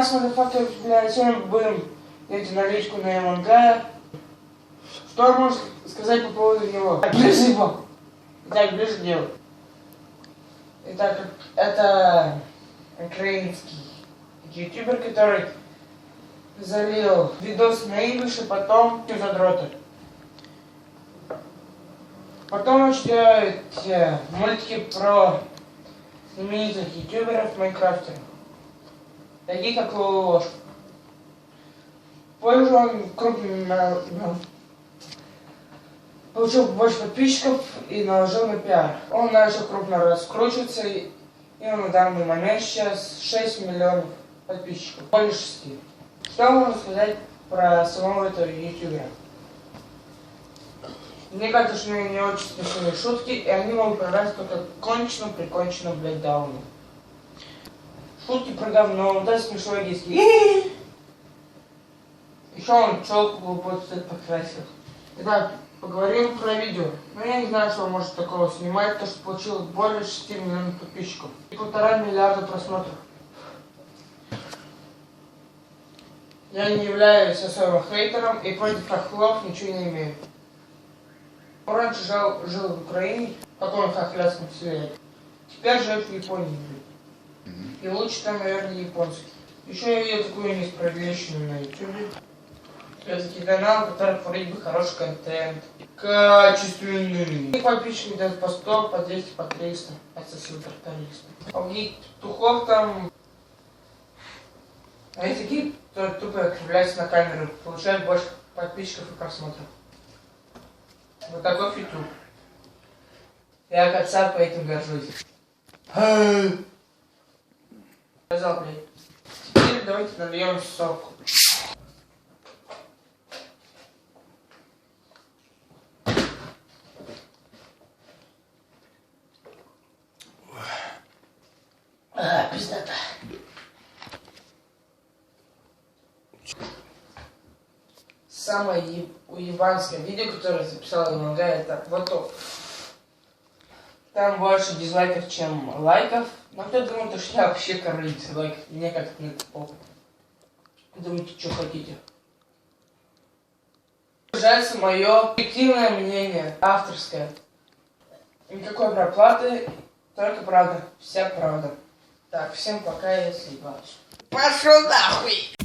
Нас, motherfucker, блядь, сегодня будем делать аналитику на МНГ. Что можно сказать по поводу него? Ближе его. Итак, ближе к делу. Итак, это украинский ютубер, который залил видос на English, и потом задроты. Потом он делает мультики про знаменитых ютуберов в Майнкрафте, такие как Лолош. Позже он крупно получил больше подписчиков и наложил на пиар. Он начал крупно раскручиваться, и он на данный момент сейчас 6 миллионов подписчиков, более 6. Что можно сказать про самого этого ютубера? Мне кажется, что у него не очень смешные шутки, и они могут понравиться только конченным, приконченным, блядь, дауну. Шутки про говно, да, смешной диски. Еще он челку глубоко покрасил. Итак, поговорим про видео. Но я не знаю, что он может такого снимать, потому что получил более 6 миллионов подписчиков и 1,5 миллиарда просмотров. Я не являюсь особым хейтером и против хохлов ничего не имею. Он раньше жил в Украине, потом он хохляцком вселяет. Теперь живет в Японии. И лучше там, наверное, японский. Еще я видел такую несправедливую на ютубе. Это такие каналы, у которых вроде бы хороший контент, качественный. И подписчики дают по 100, по 200, по 300. Отсосил тракторист. А у них петухов там... Они такие, кто тупо кривляются на камеру, получают больше подписчиков и просмотров. Вот такой фиту. Я как отца по этим горжусь. Сказал, блядь. Теперь давайте нальем сок. Пиздата. Самое уебанское видео, которое записала МНГ, это вот то. Там больше дизлайков, чем лайков. Но кто думает, что я вообще король дизлайков? Мне как-то не похуй. Думайте, что хотите. Выражается мое объективное мнение, авторское. Никакой проплаты, только правда. Вся правда. Так, всем пока, я съебался. Пошел нахуй!